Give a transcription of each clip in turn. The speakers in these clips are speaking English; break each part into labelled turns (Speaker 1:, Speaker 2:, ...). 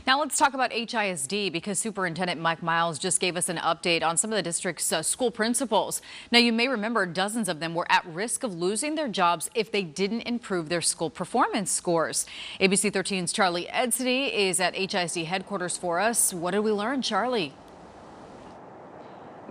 Speaker 1: Now let's talk about HISD because Superintendent Miles just gave us an update on some of the district's school principals. Now you may remember dozens of them were at risk of losing their jobs if they didn't improve their school performance scores. ABC 13's Charlie Edsity is at HISD headquarters for us. What did we learn, Charlie?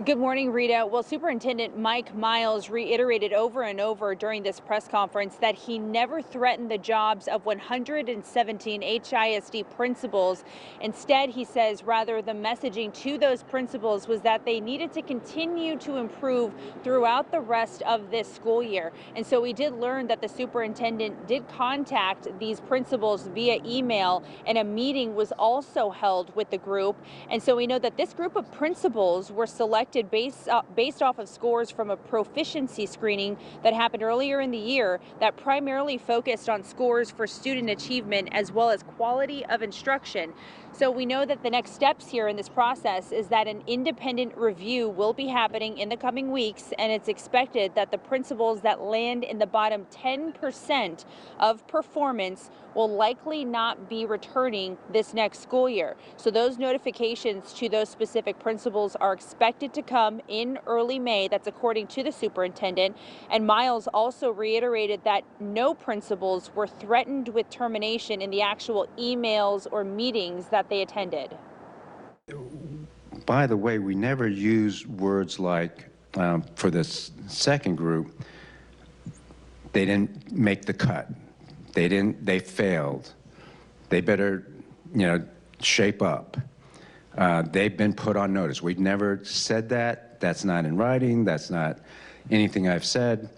Speaker 2: Good morning, Rita. Well, Superintendent Miles reiterated over and over during this press conference that he never threatened the jobs of 117 HISD principals. Instead, he says rather the messaging to those principals was that they needed to continue to improve throughout the rest of this school year. And so we did learn that the superintendent did contact these principals via email, and a meeting was also held with the group. And so we know that this group of principals were selected based off of scores from a proficiency screening that happened earlier in the year that primarily focused on scores for student achievement as well as quality of instruction. So we know that the next steps here in this process is that an independent review will be happening in the coming weeks, and it's expected that the principals that land in the bottom 10% of performance will likely not be returning this next school year. So those notifications to those specific principals are expected to come in early May. That's according to the superintendent. And Miles also reiterated that no principals were threatened with termination in the actual emails or meetings that they attended.
Speaker 3: By the way, we never use words like, for this second group, they didn't make the cut. They failed. They better, shape up. They've been put on notice. We've never said that. That's not in writing. That's not anything I've said.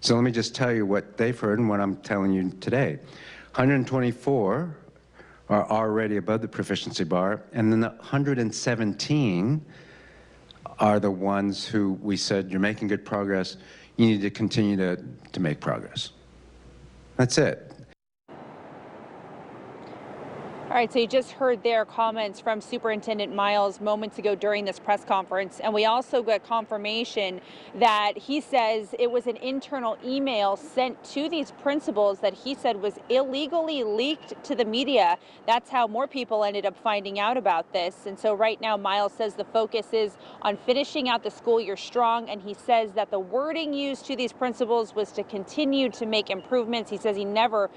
Speaker 3: So let me just tell you what they've heard and what I'm telling you today. 124 are already above the proficiency bar, and then the 117 are the ones who we said, you're making good progress. You need to continue to make progress. That's it.
Speaker 2: All right, so you just heard their comments from Superintendent Miles moments ago during this press conference, and we also got confirmation that he says it was an internal email sent to these principals that he said was illegally leaked to the media. That's how more people ended up finding out about this. And so right now, Miles says the focus is on finishing out the school year strong, and he says that the wording used to these principals was to continue to make improvements. He says he never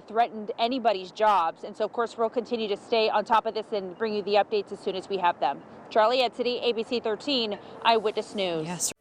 Speaker 2: threatened anybody's jobs. And so, of course, we'll continue to stay on top of this and bring you the updates as soon as we have them. Charlie Edsity, ABC 13 Eyewitness News.
Speaker 1: Yes.